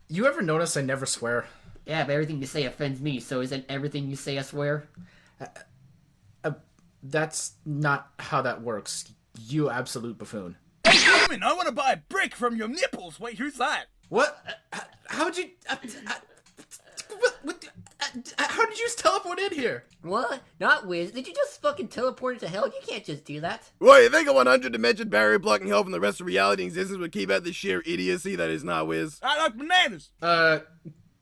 You ever notice I never swear? Yeah, but everything you say offends me, so isn't everything you say a swear? That's not how that works. You absolute buffoon. Hey, Demon, I want to buy a brick from your nipples. Wait, who's that? What? How'd you... how did you just teleport in here? What? Not Wiz. Did you just fucking teleport into hell? You can't just do that. What, you think a 100-dimension barrier blocking hell from the rest of reality and existence would keep out the sheer idiocy that is not Wiz? I like bananas.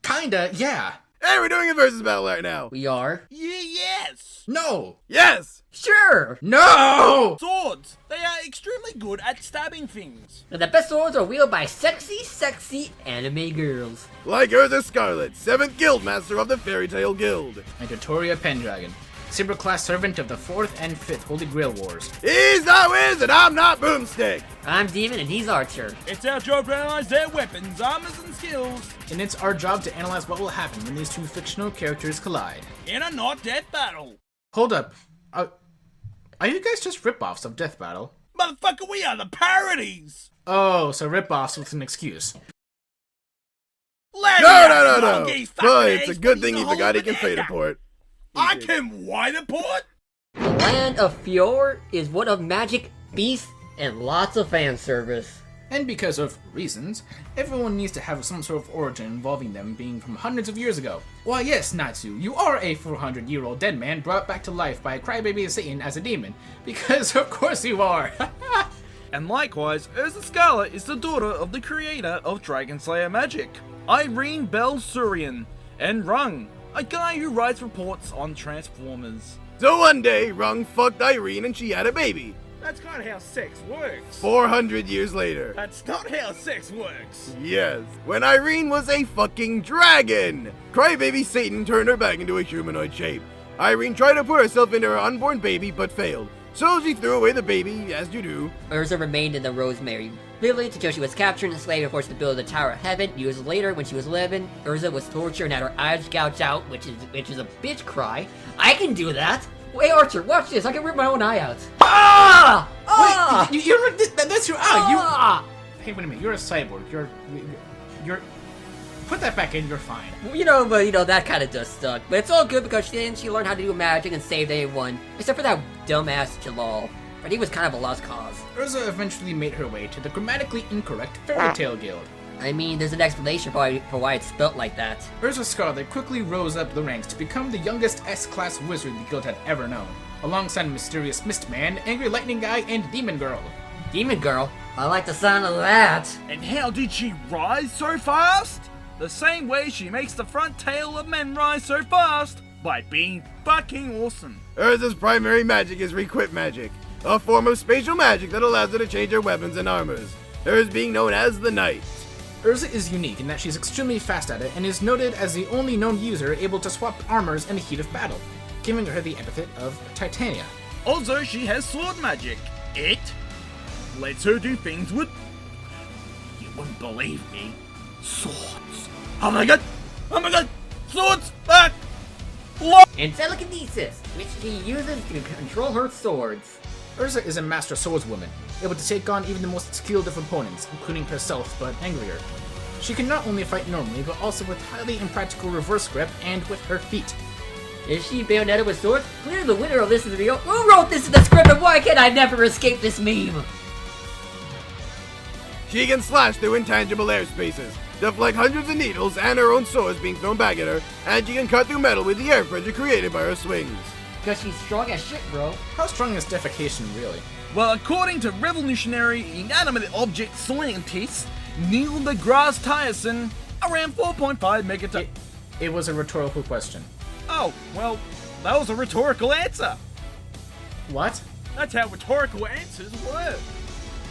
Kinda, yeah. Hey, we're doing a versus battle right now. We are? Yes. No! Yes! Sure! No! Swords. They are extremely good at stabbing things. And the best swords are wielded by sexy anime girls. Like Erza Scarlet, 7th Guildmaster of the Fairy Tale Guild. And Dotoria Pendragon, Saber class servant of the 4th and 5th Holy Grail Wars. He's not Wiz and I'm not Boomstick. I'm Demon and he's Archer. It's our job to analyze their weapons, armors, and skills And it's our job to analyze what will happen when these two fictional characters collide. in a not death battle. Hold up. Are you guys just rip-offs of Death Battle? Motherfucker, we are the parodies. Oh, so rip-offs with an excuse. No. But it's a good thing he forgot he can Fader port. I can wider port? The land of Fjord is one of magic, beasts, and lots of fan service. And because of reasons, everyone needs to have some sort of origin involving them being from hundreds of years ago. Why yes, Natsu, you are a 400-year-old dead man brought back to life by a crybaby Satan as a demon. Because of course you are! And likewise, Erza Scarlet is the daughter of the creator of Dragon Slayer magic, Irene Bell Surian, and Rung, a guy who writes reports on Transformers. So one day, Rung fucked Irene and she had a baby. That's not how sex works. 400 years later. That's not how sex works. Yes, when Irene was a fucking dragon! Crybaby Satan turned her back into a humanoid shape. Irene tried to put herself into her unborn baby, but failed. So she threw away the baby, as you do. Erza remained in the Rosemary village until she was captured and enslaved and forced to build the Tower of Heaven. Years later, when she was 11, Erza was tortured and had her eyes gouged out, which is a bitch cry. I can do that! Wait, Archer, watch this. I can rip my own eye out. Ah! Ah! Wait, that's your eye! Hey, wait a minute, you're a cyborg. You're... Put that back in, you're fine. But that kind of does suck. But it's all good because she learned how to do magic and saved everyone. Except for that dumbass Jalal. But he was kind of a lost cause. Erza eventually made her way to the grammatically incorrect Fairy Tale Guild. I mean, there's an explanation for why it's spelt like that. Erza Scarlet quickly rose up the ranks to become the youngest S-class wizard the guild had ever known, alongside Mysterious Mistman, Angry Lightning Guy, and Demon Girl. Demon Girl? I like the sound of that. And how did she rise so fast? The same way she makes the front tail of men rise so fast, by being fucking awesome. Erza's primary magic is Requip magic, a form of spatial magic that allows her to change her weapons and armors, hers being known as the Knight. Erza is unique in that she's extremely fast at it and is noted as the only known user able to swap armors in the heat of battle, giving her the epithet of Titania. Also, she has sword magic. It lets her do things with, you wouldn't believe me, swords. Oh my god! Swords! And telekinesis, which she uses to control her swords. Erza is a master swordswoman, able to take on even the most skilled of opponents, including herself, but angrier. She can not only fight normally, but also with highly impractical reverse grip and with her feet. Is she Bayonetta with swords? Clearly the winner of this video. Who wrote this in the script and why can't I never escape this meme? She can slash through intangible airspaces, deflect hundreds of needles and her own swords being thrown back at her, and she can cut through metal with the air pressure created by her swings. Because she's strong as shit, bro. How strong is defecation, really? Well, according to revolutionary inanimate object scientist Neil deGrasse Tyson, around 4.5 megatons. It was a rhetorical question. Oh, well, that was a rhetorical answer. What? That's how rhetorical answers work.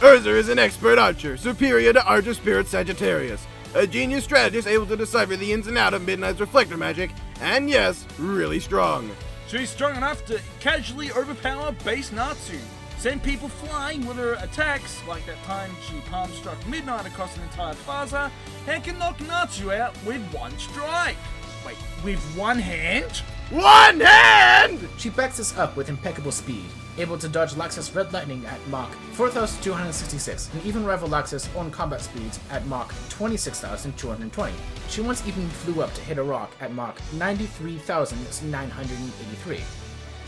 Erza is an expert archer, superior to Archer Spirit Sagittarius, a genius strategist able to decipher the ins and outs of Midnight's reflector magic, and yes, really strong. She's strong enough to casually overpower base Natsu, send people flying with her attacks, like that time she palm-struck Midnight across an entire plaza, and can knock Natsu out with one strike. Wait, with one hand? One hand! She backs us up with impeccable speed, able to dodge Laxus Red Lightning at Mach 4,266, and even rival Laxus' own combat speeds at Mach 26,220. She once even flew up to hit a rock at Mach 93,983.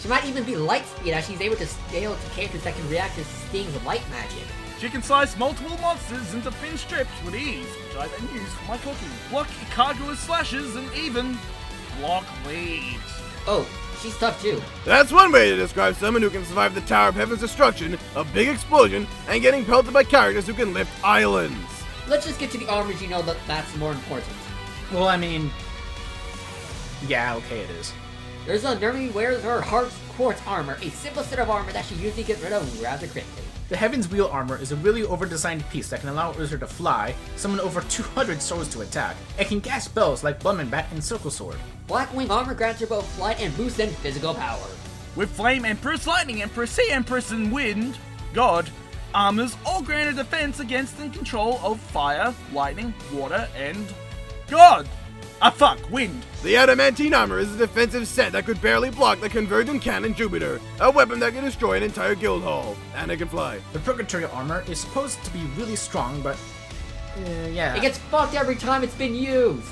She might even be light speed as she's able to scale to characters that can react to Sting's light magic. She can slice multiple monsters into thin strips with ease, which I then use for my cooking. Block Ikagua's slashes and even block leads. Oh, she's tough too. That's one way to describe someone who can survive the Tower of Heaven's destruction, a big explosion, and getting pelted by characters who can lift islands. Let's just get to the armors you know that's more important. Well, I mean... yeah, okay it is. Erza normally wears her Heart's Quartz armor, a simple set of armor that she usually gets rid of rather quickly. The Heaven's Wheel armor is a really over-designed piece that can allow Erza to fly, summon over 200 swords to attack, and can cast spells like Bludgeon Bat and Circle Sword. Blackwing armor grants her both flight and boost in physical power. With Flame Empress, Lightning Empress, Sea Empress, and Wind God, armors all grant a defense against and control of fire, lightning, water, and God. Wind. The adamantine armor is a defensive set that could barely block the Convergent Cannon Jupiter, a weapon that can destroy an entire guild hall, and it can fly. The Purgatory armor is supposed to be really strong, but... yeah. It gets fucked every time it's been used.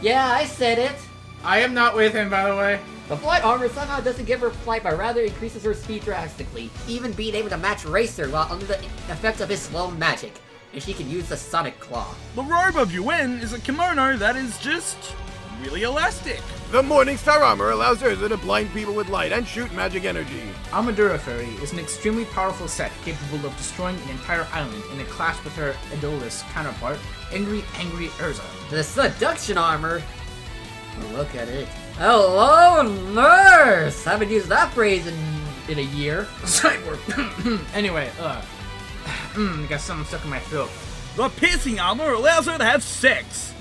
Yeah, I said it. I am not with him, by the way. The flight armor somehow doesn't give her flight, but rather increases her speed drastically, even being able to match Racer while under the effect of his slow magic. And she can use the Sonic Claw. The robe of Yuen is a kimono that is just really elastic. The Morning Star armor allows Erza to blind people with light and shoot magic energy. Amadura Fairy is an extremely powerful set capable of destroying an entire island in a clash with her Adolis counterpart, Angry Erza. The Seduction armor. Oh, look at it. Hello, nurse! Haven't used that phrase in a year. Cyborg. Anyway, got something stuck in my throat. The piercing armor allows her to have sex.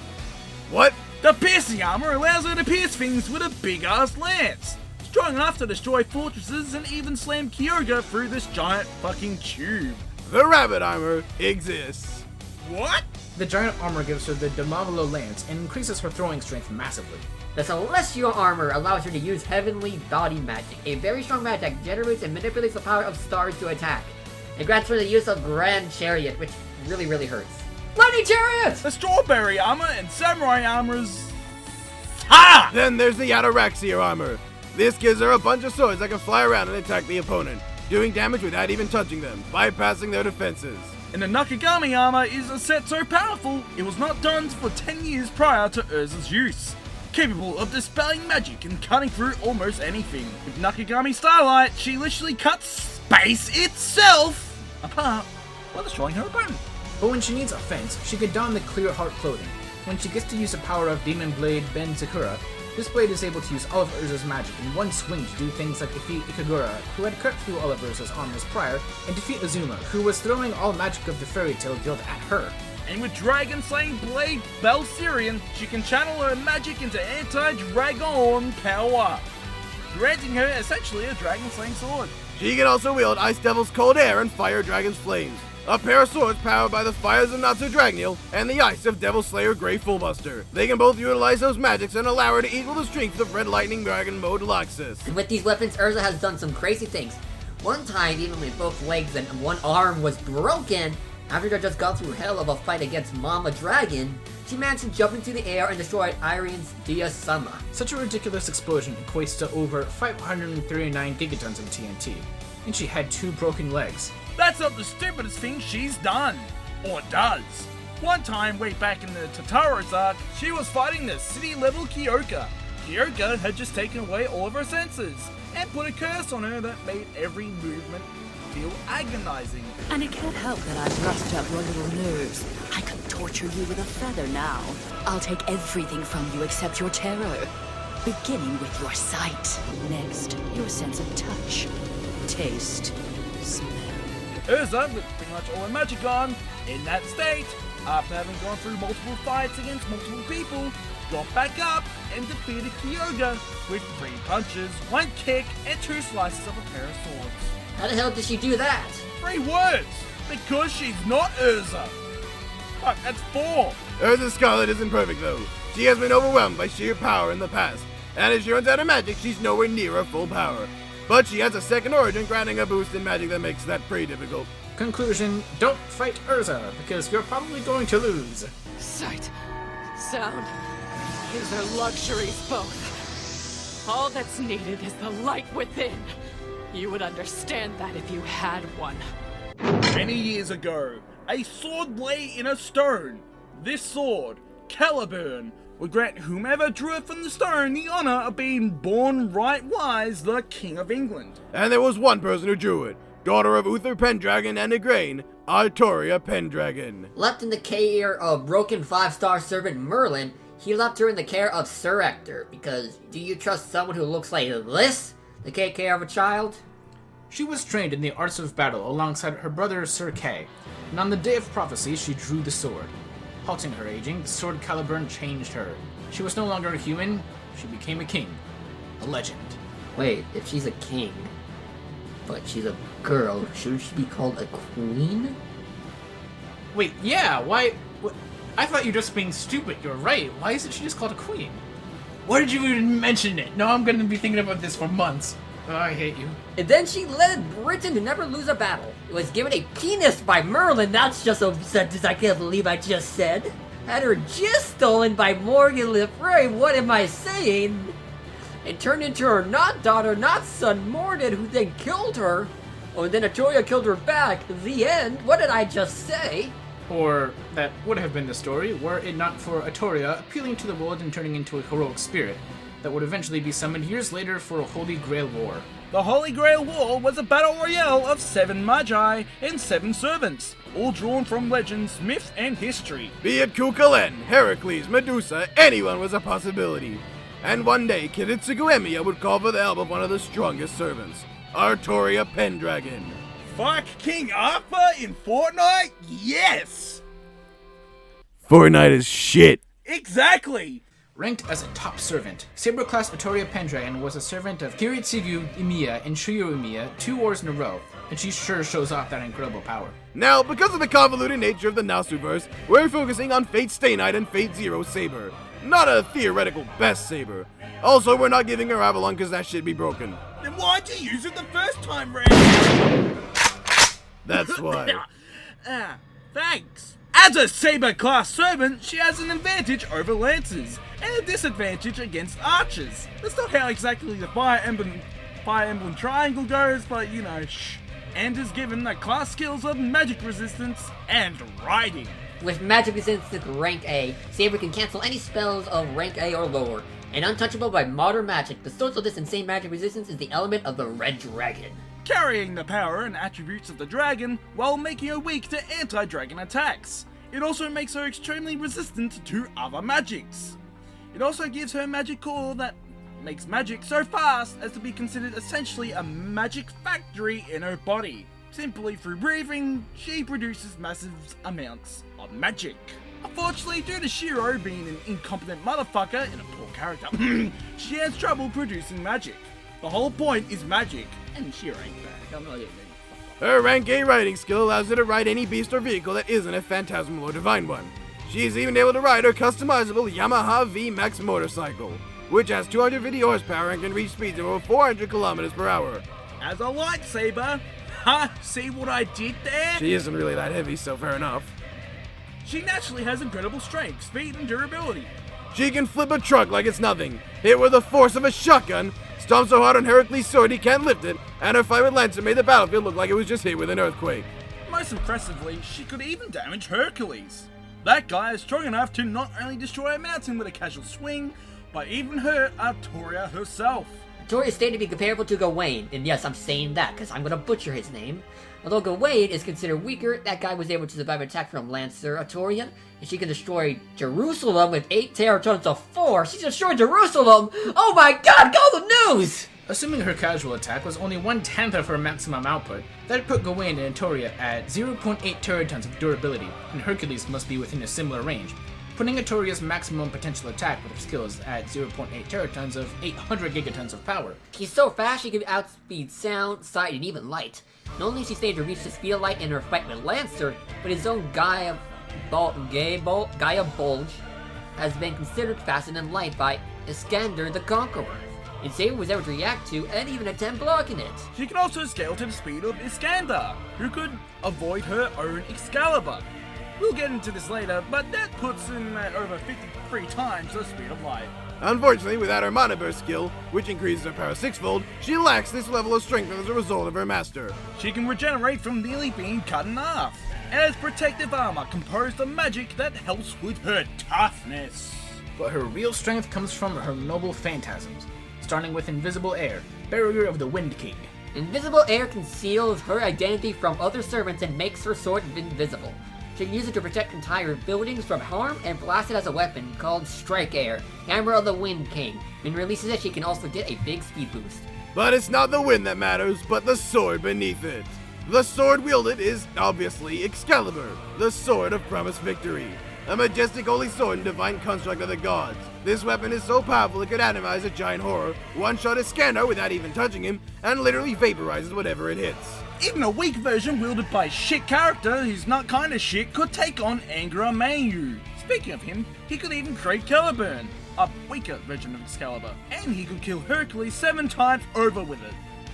What? The piercing armor allows her to pierce things with a big-ass lance. Strong enough to destroy fortresses and even slam Kyoga through this giant fucking tube. The rabbit armor exists. What? The giant armor gives her the Demavalo lance and increases her throwing strength massively. The Celestial armor allows her to use Heavenly Body Magic, a very strong magic that generates and manipulates the power of stars to attack. It grants her the use of Grand Chariot, which really hurts. Lightning Chariot! The strawberry armor and samurai armors. Ha! Then there's the Ataraxia armor. This gives her a bunch of swords that can fly around and attack the opponent, doing damage without even touching them, bypassing their defenses. And the Nakagami armor is a set so powerful, it was not done for 10 years prior to Erza's use. Capable of dispelling magic and cutting through almost anything. With Nakagami Starlight, she literally cuts space itself apart while destroying her opponent. But when she needs offense, she can don the Clear Heart clothing. When she gets to use the power of Demon Blade Ben Sakura, this blade is able to use all of Erza's magic in one swing to do things like defeat Ikagura, who had cut through all of Erza's armors prior, and defeat Azuma, who was throwing all magic of the Fairy Tail Guild at her. And with Dragon Slaying Blade Belsirian, she can channel her magic into anti-dragon power, granting her essentially a Dragon Slaying sword. She can also wield Ice Devil's Cold Air and Fire Dragon's Flames, a pair of swords powered by the fires of Natsu Dragneel and the ice of Devil Slayer Grey Fullbuster. They can both utilize those magics and allow her to equal the strength of Red Lightning Dragon Mode Laxus. And with these weapons, Erza has done some crazy things. One time, even with both legs and one arm was broken, after they just got through hell of a fight against Mama Dragon, she managed to jump into the air and destroy Irene's Diasama. Such a ridiculous explosion equates to over 539 gigatons of TNT, and she had 2 broken legs. That's not the stupidest thing she's done. Or does. One time, way back in the Tataro's arc, she was fighting the city-level Kyoka. Kyoka had just taken away all of her senses, and put a curse on her that made every movement feel agonizing. And it can't help that I've roughed up your little nerves. I could torture you with a feather now. I'll take everything from you except your terror. Beginning with your sight. Next, your sense of touch, taste, smell. Erza, with pretty much all her magic gone, in that state, after having gone through multiple fights against multiple people, got back up and defeated Kyoga with 3 punches, 1 kick, and 2 slices of a pair of swords. How the hell did she do that? 3 words! Because she's not Erza! Fuck, that's 4! Erza Scarlet isn't perfect though. She has been overwhelmed by sheer power in the past, and as she runs out of magic, she's nowhere near her full power. but she has a second origin granting a boost in magic that makes that pretty difficult. Conclusion, don't fight Erza, because you're probably going to lose. Sight, sound, these are luxuries both. All that's needed is the light within. You would understand that if you had one. Many years ago, a sword lay in a stone. This sword, Caliburn, would grant whomever drew it from the stone the honor of being born right-wise the King of England. And there was one person who drew it, daughter of Uther Pendragon and Igraine, Artoria Pendragon. Left in the care of broken 5-star servant Merlin, he left her in the care of Sir Ector, because do you trust someone who looks like this to take care of a child? She was trained in the arts of battle alongside her brother Sir Kay, and on the day of prophecy she drew the sword. Halting her aging, the sword Caliburn changed her. She was no longer a human, she became a king. A legend. Wait, if she's a king, but she's a girl, shouldn't she be called a queen? Wait, yeah, why? I thought you were just being stupid, you're right. Why isn't she just called a queen? Why did you even mention it? No, I'm gonna be thinking about this for months. Oh, I hate you. And then she led Britain to never lose a battle. It was given a penis by Merlin, that's just a sentence I can't believe I just said. Had her gist stolen by Morgan Le Fay, what am I saying? And turned into her not daughter, not son, Mordred, who then killed her. Oh, and then Artoria killed her back. The end. What did I just say? Or that would have been the story, were it not for Artoria appealing to the world and turning into a heroic spirit that would eventually be summoned years later for a Holy Grail War. The Holy Grail War was a battle royale of 7 magi and 7 servants, all drawn from legends, myth, and history. Be it Cuchulainn, Heracles, Medusa, anyone was a possibility. And one day, Kiritsugu Emiya would call for the help of one of the strongest servants, Artoria Pendragon. Fuck King Arthur in Fortnite? Yes! Fortnite is shit. Exactly! Ranked as a top servant, Saber-class Artoria Pendragon was a servant of Kiritsugu Emiya and Shiryu Emiya 2 wars in a row, and she sure shows off that incredible power. Now, because of the convoluted nature of the Nasuverse, we're focusing on Fate Stay Night and Fate Zero Saber, not a theoretical best Saber. Also, we're not giving her Avalon because that shit be broken. Then why'd you use it the first time, Ray? That's why. Thanks. As a Saber-class servant, she has an advantage over Lancers, and a disadvantage against Archers. That's not how exactly the Fire Emblem Triangle goes, but you know, shh. And is given the class skills of Magic Resistance and Riding. With Magic Resistance rank A, Saber can cancel any spells of rank A or lower, and untouchable by modern magic. The source of this insane magic resistance is the element of the Red Dragon. Carrying the power and attributes of the dragon, while making her weak to anti-dragon attacks. It also makes her extremely resistant to other magics. It also gives her magic core that makes magic so fast as to be considered essentially a magic factory in her body. Simply through breathing, she produces massive amounts of magic. Unfortunately, due to Shiro being an incompetent motherfucker and a poor character, she has trouble producing magic. The whole point is magic, and Shiro ain't bad. I'm not even. Her rank A riding skill allows her to ride any beast or vehicle that isn't a phantasmal or divine one. She is even able to ride her customizable Yamaha V Max motorcycle, which has 250 horsepower and can reach speeds of over 400 kilometers per hour. As a lightsaber, ha! See what I did there? She isn't really that heavy, so fair enough. She naturally has incredible strength, speed, and durability. She can flip a truck like it's nothing, hit with the force of a shotgun, stomp so hard on Heracles' sword he can't lift it, and her fight with Lancer made the battlefield look like it was just hit with an earthquake. Most impressively, she could even damage Hercules. That guy is strong enough to not only destroy a mountain with a casual swing, but even hurt Artoria herself. Artoria is stated to be comparable to Gawain, and yes, I'm saying that because I'm gonna butcher his name. Although Gawain is considered weaker, that guy was able to survive an attack from Lancer Artoria, and she can destroy Jerusalem with 8 Terratons of 4. She destroyed Jerusalem! Oh my god, go the news! Assuming her casual attack was only 1/10 of her maximum output, that put Gawain and Artoria at 0.8 Terratons of durability, and Hercules must be within a similar range, putting Artoria's maximum potential attack with her skills at 0.8 Terratons of 800 Gigatons of power. She's so fast she can outspeed sound, sight, and even light. Not only is she stayed to reach the speed of light in her fight with Lancer, but his own Gaia Bulge has been considered faster than light by Iskander the Conqueror. and Saber was able to react to and even attempt blocking it. She can also scale to the speed of Iskander, who could avoid her own Excalibur. We'll get into this later, but that puts him at over 53 times the speed of light. Unfortunately, without her Mana Burst skill, which increases her power sixfold, she lacks this level of strength as a result of her master. She can regenerate from nearly being cut in half, and has protective armor composed of magic that helps with her toughness. But her real strength comes from her noble phantasms, starting with Invisible Air, Barrier of the Wind King. Invisible Air conceals her identity from other servants and makes her sword invisible. She can use it to protect entire buildings from harm and blast it as a weapon called Strike Air, Hammer of the Wind King. When releases it, she can also get a big speed boost. But it's not the wind that matters, but the sword beneath it. The sword wielded is, obviously, Excalibur, the sword of promised victory. A majestic holy sword and divine construct of the gods. This weapon is so powerful it could atomize a giant horror, one-shot Iskander without even touching him, and literally vaporizes whatever it hits. Even a weak version wielded by a shit character who's not kinda shit could take on Angra Mainyu. Speaking of him, he could even create Caliburn, a weaker version of Excalibur, and he could kill Hercules 7 times over with it.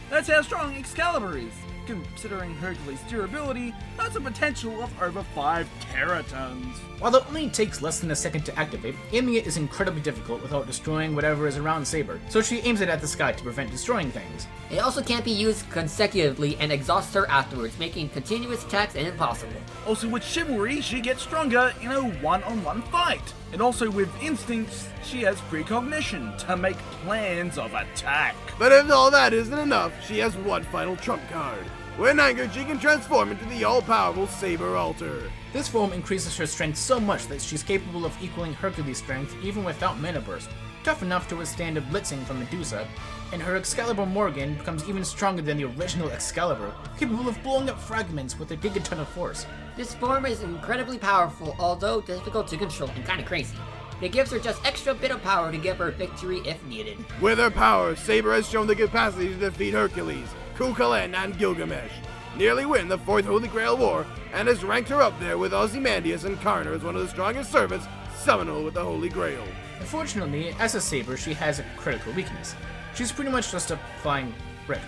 That's how strong Excalibur is. Considering Hercules' durability, that's a potential of over 5 teratons. While it only takes less than a second to activate, aiming it is incredibly difficult without destroying whatever is around Saber, so she aims it at the sky to prevent destroying things. It also can't be used consecutively and exhausts her afterwards, making continuous attacks impossible. Also with Chivalry, she gets stronger in a one-on-one fight. And also with Instincts, she has precognition to make plans of attack. But if all that isn't enough, she has one final trump card. When angered, she can transform into the all-powerful Saber Alter. This form increases her strength so much that she's capable of equaling Hercules' strength even without Mana Burst, tough enough to withstand a blitzing from Medusa, and her Excalibur Morgan becomes even stronger than the original Excalibur, capable of blowing up fragments with a gigaton of force. This form is incredibly powerful, although difficult to control and kinda crazy. But it gives her just extra bit of power to give her victory if needed. With her power, Saber has shown the capacity to defeat Hercules, Kukulkan, and Gilgamesh, nearly win the 4th Holy Grail War, and has ranked her up there with Ozymandias and Karna as one of the strongest servants, Seminole with the Holy Grail. Unfortunately, as a Saber, she has a critical weakness. She's pretty much just a flying brick.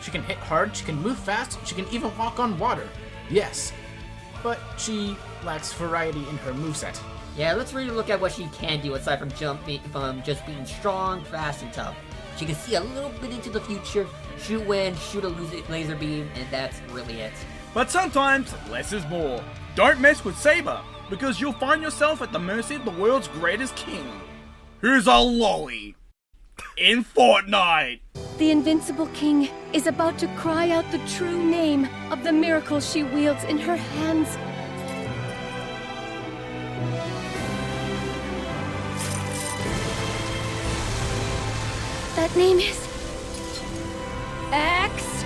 She can hit hard, she can move fast, she can even walk on water. Yes, but she lacks variety in her moveset. Yeah, let's really look at what she can do aside from just being strong, fast, and tough. She can see a little bit into the future, shoot wind, shoot a laser beam, and that's really it. But sometimes, less is more. Don't mess with Saber, because you'll find yourself at the mercy of the world's greatest king, who's a lolly in Fortnite. The Invincible King is about to cry out the true name of the miracle she wields in her hands. That name is... Excalibur!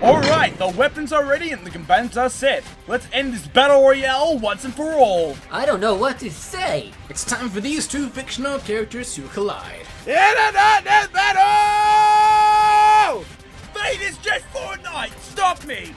Alright, the weapons are ready and the combatants are set. Let's end this battle royale once and for all. I don't know what to say. It's time for these two fictional characters to collide. In a darkness battle! Fate is just Fortnite! Stop me!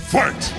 Fight!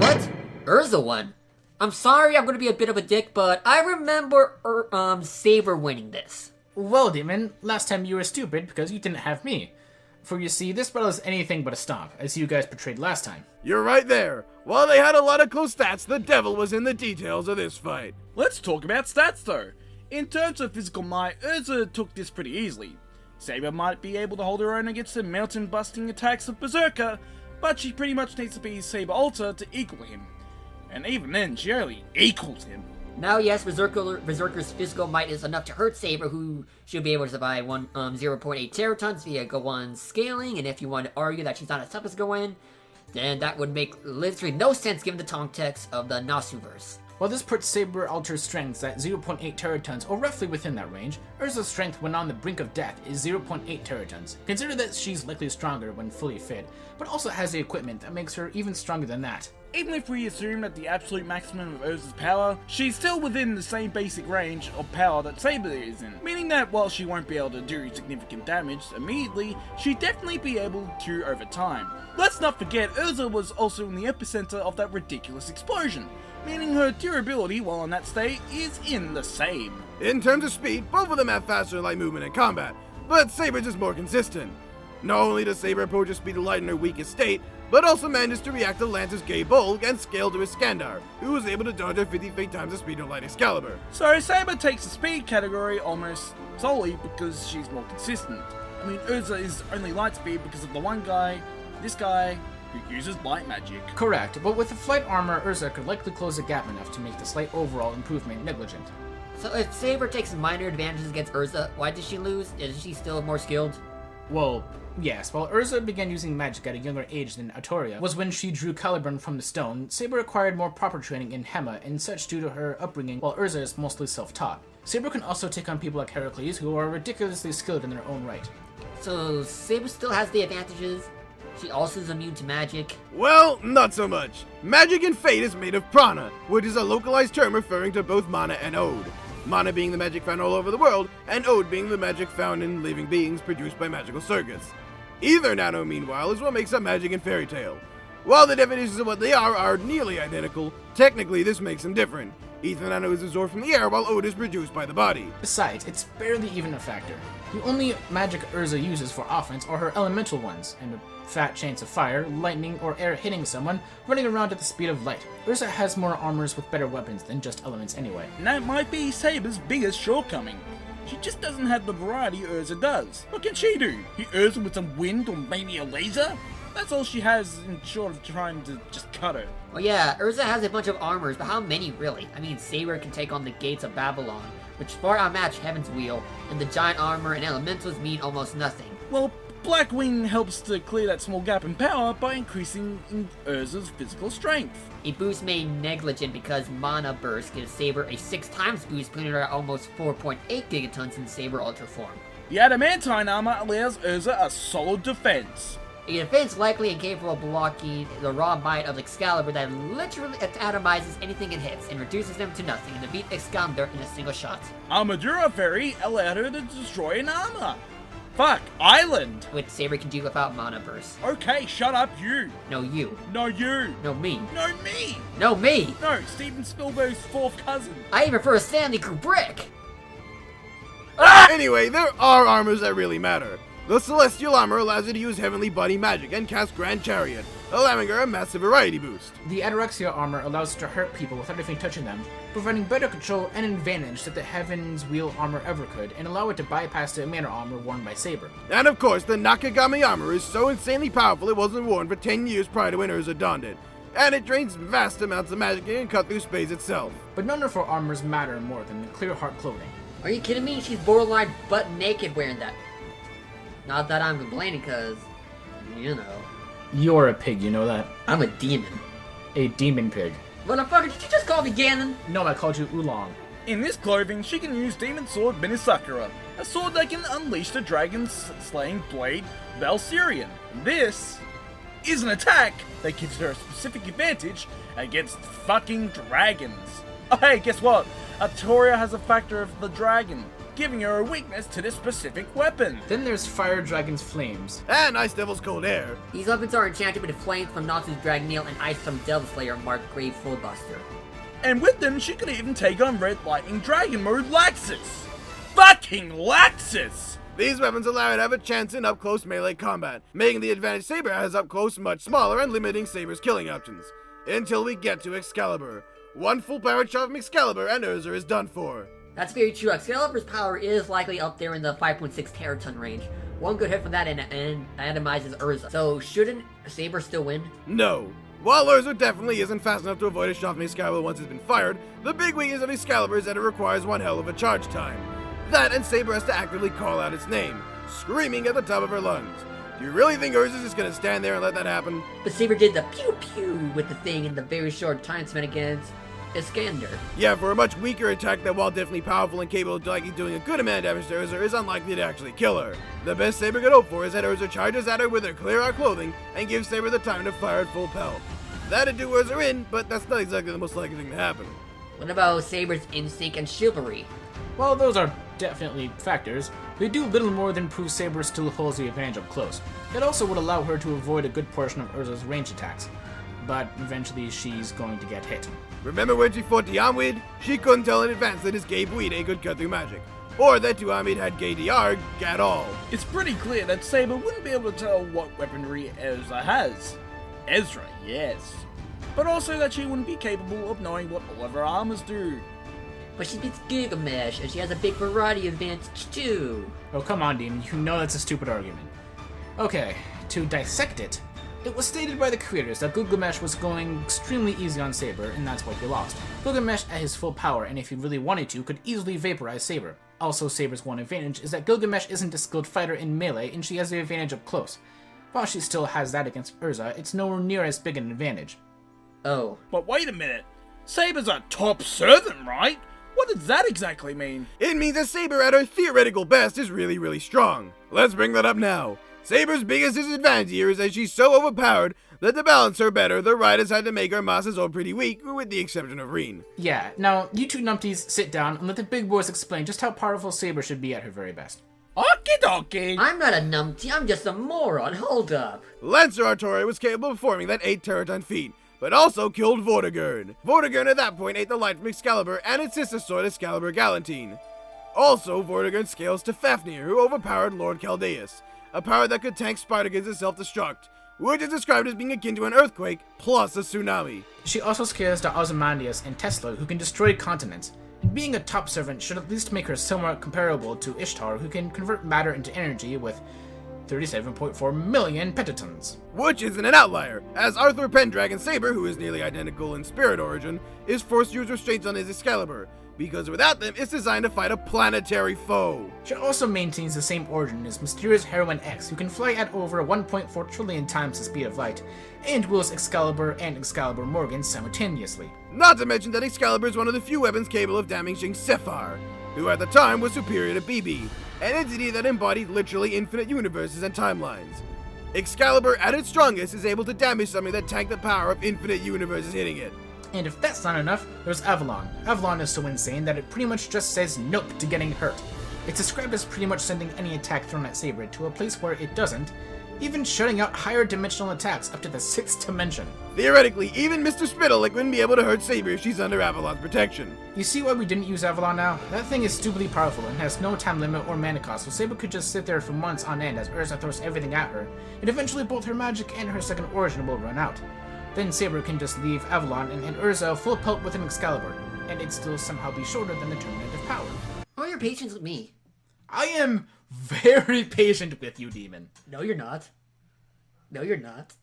What? Erza won? I'm sorry I'm gonna be a bit of a dick, but I remember Saber winning this. Well, Demon, last time you were stupid because you didn't have me. For you see, this battle is anything but a stomp, as you guys portrayed last time. You're right there. While they had a lot of close stats, the devil was in the details of this fight. Let's talk about stats though. In terms of physical might, Erza took this pretty easily. Saber might be able to hold her own against the mountain-busting attacks of Berserker, but she pretty much needs to be Saber Alter to equal him. And even then, she only equals him. Now, yes, Berserker's physical might is enough to hurt Saber, who should be able to survive 0.8 teratons via Gowan's scaling, and if you want to argue that she's not as tough as Gowan, then that would make literally no sense given the context of the Nasuverse. While this puts Saber Alter's strengths at 0.8 teratons, or roughly within that range, Erza's strength when on the brink of death is 0.8 teratons. Consider that she's likely stronger when fully fit, but also has the equipment that makes her even stronger than that. Even if we assume that the absolute maximum of Erza's power, she's still within the same basic range of power that Saber is in, meaning that while she won't be able to do significant damage immediately, she'd definitely be able to over time. Let's not forget Erza was also in the epicenter of that ridiculous explosion, meaning her durability while in that state is in the same. In terms of speed, both of them have faster light movement in combat, but Saber's is more consistent. Not only does Saber approach a speed of light in her weakest state, but also manages to react to Lance's gay bulk and scale to his Skandar, who was able to dodge her 58 times the speed of light Excalibur. So Saber takes the speed category almost solely because she's more consistent. I mean, Erza is only light speed because of the one guy, this guy, who uses light magic. Correct, but with the flight armor, Erza could likely close the gap enough to make the slight overall improvement negligent. So if Saber takes minor advantages against Erza, why did she lose? Is she still more skilled? Well, yes, while Erza began using magic at a younger age than Artoria was when she drew Caliburn from the stone, Saber acquired more proper training in Hema and such due to her upbringing, while Erza is mostly self-taught. Saber can also take on people like Heracles, who are ridiculously skilled in their own right. So Saber still has the advantages. She also is immune to magic. Well, not so much. Magic and fate is made of prana, which is a localized term referring to both mana and ode. Mana being the magic found all over the world, and ode being the magic found in living beings produced by magical circuits. Either nano, meanwhile, is what makes up magic and fairy tale. While the definitions of what they are nearly identical, technically this makes them different. Ether nano is absorbed from the air, while ode is produced by the body. Besides, it's barely even a factor. The only magic Erza uses for offense are her elemental ones, and a fat chance of fire, lightning, or air hitting someone running around at the speed of light. Erza has more armors with better weapons than just elements anyway. And that might be Saber's biggest shortcoming. She just doesn't have the variety Erza does. What can she do? Hit Erza with some wind or maybe a laser? That's all she has in short of trying to just cut her. Well, yeah, Erza has a bunch of armors, but how many really? I mean, Saber can take on the gates of Babylon, which far outmatch Heaven's Wheel, and the giant armor and elementals mean almost nothing. Well, Blackwing helps to clear that small gap in power by increasing Erza's physical strength. A boost made negligent because Mana Burst gives Saber a 6 times boost, putting her at almost 4.8 gigatons in Saber Ultra form. The adamantine armor allows Erza a solid defense. A defense likely incapable of blocking the raw might of Excalibur that literally atomizes anything it hits and reduces them to nothing, and defeat Excalibur in a single shot. Armadura Fairy allowed her to destroy an armor. Fuck, Island! Which Saber can do without Mana Burst. Okay, shut up, you. No, you. No, you. No, me. No, me. No, me! No, Steven Spielberg's fourth cousin. I even prefer Stanley Kubrick! Anyway, there are armors that really matter. The Celestial Armor allows her to use Heavenly Body magic and cast Grand Chariot, allowing her a massive variety boost. The Ataraxia armor allows her to hurt people without anything touching them, providing better control and advantage that the Heaven's Wheel armor ever could, and allow it to bypass the Mana armor worn by Saber. And of course, the Nakagami armor is so insanely powerful it wasn't worn for 10 years prior to when Erza donned it, and it drains vast amounts of magic and can cut through space itself. But none of her armors matter more than the clear heart clothing. Are you kidding me? She's borderline butt naked wearing that. Not that I'm complaining, cause, you know. You're a pig, you know that? I'm a demon. A demon pig. Motherfucker, did you just call me Ganon? No, I called you Oolong. In this clothing, she can use Demon Sword Minisakura, a sword that can unleash the dragon-slaying blade Valkyrian. This is an attack that gives her a specific advantage against fucking dragons. Oh hey, guess what? Artoria has a factor of the dragon, giving her a weakness to this specific weapon. Then there's Fire Dragon's Flames. And Ice Devil's Cold Air. These weapons are enchanted with flames from Natsu's Dragneel and ice from Devil Slayer marked Grave Fullbuster. And with them, she could even take on Red Lightning Dragon Mode Laxus. Fucking Laxus! These weapons allow her to have a chance in up-close melee combat, making the advantage Saber has up close much smaller and limiting Saber's killing options. Until we get to Excalibur. One full powered shot from Excalibur and Erza is done for. That's very true. Excalibur's power is likely up there in the 5.6 teraton range. One good hit from that and atomizes Erza. So shouldn't Saber still win? No. While Erza definitely isn't fast enough to avoid a shot from Excalibur once it's been fired, the big weakness of Excalibur is that it requires one hell of a charge time. That and Saber has to actively call out its name, screaming at the top of her lungs. Do you really think Erza's just gonna stand there and let that happen? But Saber did the pew pew with the thing in the very short time spent against Iskander. Yeah, for a much weaker attack that, while definitely powerful and capable of likely doing a good amount of damage to Erza, is unlikely to actually kill her. The best Saber could hope for is that Erza charges at her with her clear out clothing and gives Saber the time to fire at full pelt. That'd do Erza in, but that's not exactly the most likely thing to happen. What about Saber's instinct and chivalry? While those are definitely factors, they do little more than prove Saber still holds the advantage up close. It also would allow her to avoid a good portion of Erza's range attacks, but eventually she's going to get hit. Remember when she fought Diarmid? She couldn't tell in advance that his gay Buide could cut through magic, or that Diarmid had gay Diarg at all. It's pretty clear that Saber wouldn't be able to tell what weaponry Erza has. Ezra, yes. But also that she wouldn't be capable of knowing what all of her armors do. But she beats Gilgamesh, and she has a big variety advantage too. Oh, come on, Demon, you know that's a stupid argument. Okay, to dissect it, it was stated by the creators that Gilgamesh was going extremely easy on Saber, and that's why he lost. Gilgamesh at his full power, and if he really wanted to, could easily vaporize Saber. Also, Saber's one advantage is that Gilgamesh isn't a skilled fighter in melee, and she has the advantage up close. While she still has that against Erza, it's nowhere near as big an advantage. Oh. But wait a minute. Saber's a top servant, right? What does that exactly mean? It means that Saber at her theoretical best is really, really strong. Let's bring that up now. Saber's biggest disadvantage here is that she's so overpowered that to balance her better, the writers had to make her muscles all pretty weak, with the exception of Reen. Yeah, now you two numpties sit down and let the big boys explain just how powerful Saber should be at her very best. Okie dokie. I'm not a numpty, I'm just a moron. Hold up. Lancer Artorias was capable of performing that 8-teraton feat, but also killed Vortigern. Vortigern at that point ate the light from Excalibur and its sister sword Excalibur Galantine. Also, Vortigern scales to Fafnir, who overpowered Lord Caldeus, a power that could tank Spartacus' self-destruct, which is described as being akin to an earthquake plus a tsunami. She also scales to Ozymandias and Tesla, who can destroy continents. And being a top servant should at least make her somewhat comparable to Ishtar, who can convert matter into energy with 37.4 million pentatons. Which isn't an outlier, as Arthur Pendragon Saber, who is nearly identical in spirit origin, is forced to use restraints on his Excalibur, because without them, it's designed to fight a planetary foe. She also maintains the same origin as mysterious Heroine X, who can fly at over 1.4 trillion times the speed of light, and wields Excalibur and Excalibur Morgan simultaneously. Not to mention that Excalibur is one of the few weapons capable of damaging Sephar, who at the time was superior to BB, an entity that embodied literally infinite universes and timelines. Excalibur at its strongest is able to damage something that tanked the power of infinite universes hitting it. And if that's not enough, there's Avalon. Avalon is so insane that it pretty much just says nope to getting hurt. It's described as pretty much sending any attack thrown at Saber to a place where it doesn't, even shutting out higher dimensional attacks up to the 6th dimension. Theoretically, even Mr. Spittlelick wouldn't be able to hurt Saber if she's under Avalon's protection. You see why we didn't use Avalon now? That thing is stupidly powerful and has no time limit or mana cost, so Saber could just sit there for months on end as Erza throws everything at her, and eventually both her magic and her second origin will run out. Then Saber can just leave Avalon and hit Erza full pelt with an Excalibur, and it'd still somehow be shorter than the tournament of power. Oh, your patience with me. I am very patient with you, Demon. No, you're not. No, you're not.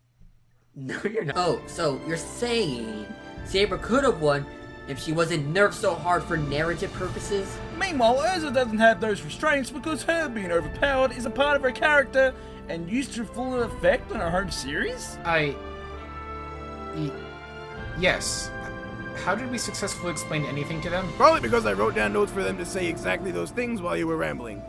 No, you're not. Oh, so you're saying Saber could have won if she wasn't nerfed so hard for narrative purposes? Meanwhile, Erza doesn't have those restraints because her being overpowered is a part of her character and used to full effect on her home series? Yes. How did we successfully explain anything to them? Probably because I wrote down notes for them to say exactly those things while you were rambling.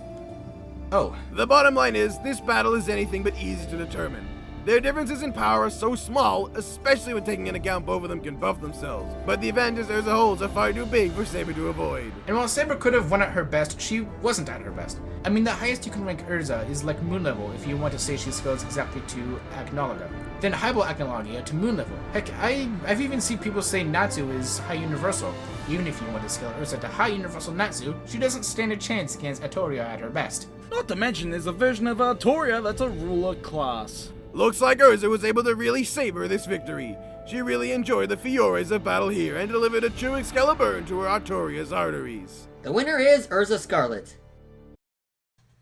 Oh. The bottom line is, this battle is anything but easy to determine. Their differences in power are so small, especially when taking into account both of them can buff themselves. But the advantages as a whole are far too big for Saber to avoid. And while Saber could have won at her best, she wasn't at her best. I mean, the highest you can rank Erza is like moon level if you want to say she scales exactly to Agnologa. Then Hybel Agnologia to moon level. Heck, I've even seen people say Natsu is high universal. Even if you want to scale Erza to high universal Natsu, she doesn't stand a chance against Artoria at her best. Not to mention there's a version of Artoria that's a ruler class. Looks like Erza was able to really savor this victory. She really enjoyed the fiores of battle here and delivered a true Excalibur into her Artoria's arteries. The winner is Erza Scarlet.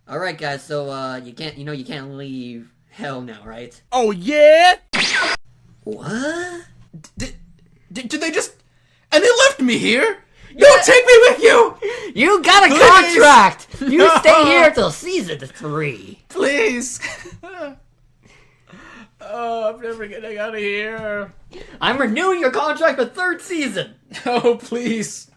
Alright guys, so you can't leave hell now, right? Oh yeah? What? Did they just... And they left me here? Don't take me with you! You got a contract! You stay here till season 3. Please! Oh, I'm never getting out of here. I'm renewing your contract for 3rd season! Oh, please.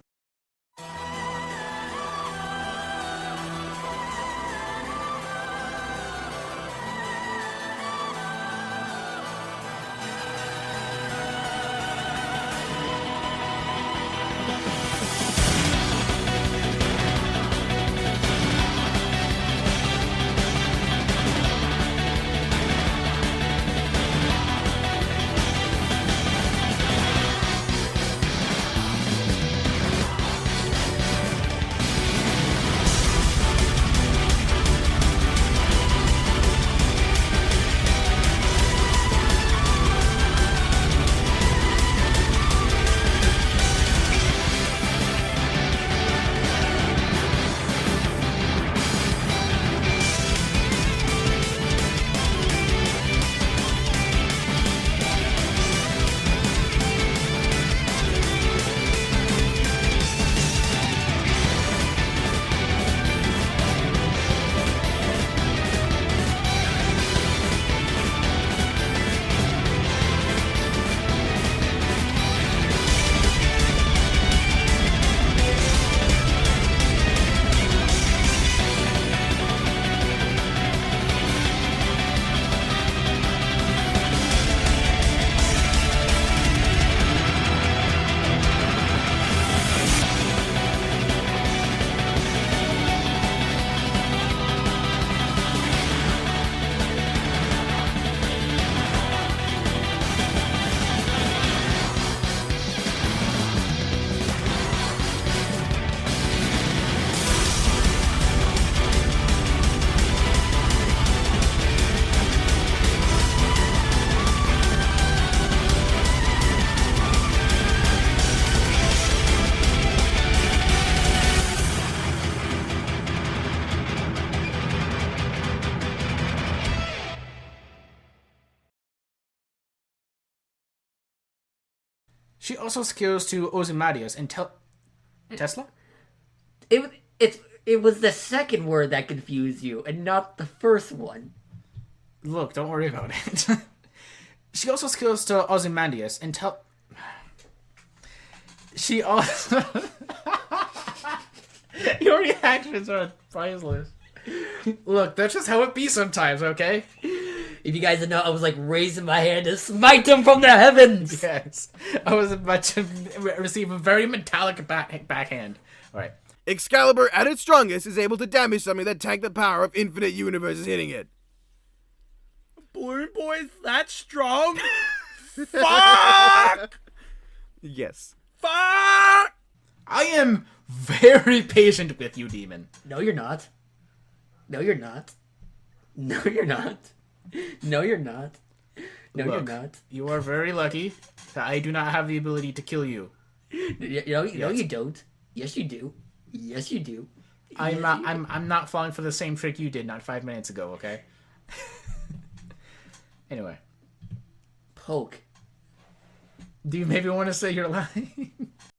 She also skills to Ozymandias and Tesla? It was the second word that confused you, and not the first one. Look, don't worry about it. She also skills to Ozymandias and She also... Your reactions are priceless. Look, that's just how it be sometimes, okay? If you guys didn't know, I was like raising my hand to smite them from the heavens! Yes. I was about to receive a very metallic backhand. Alright. Excalibur, at its strongest, is able to damage something that tank the power of infinite universes hitting it. Balloon Boy's that strong? Fuck! Yes. Fuck! I am very patient with you, demon. No, you're not. No, you're not. No, you're not. No, you're not. No, Look, you're not. You are very lucky that I do not have the ability to kill you. No, you don't. Yes, you do. Yes, you do. I'm not falling for the same trick you did not 5 minutes ago, okay? Anyway. Poke. Do you maybe want to say your line?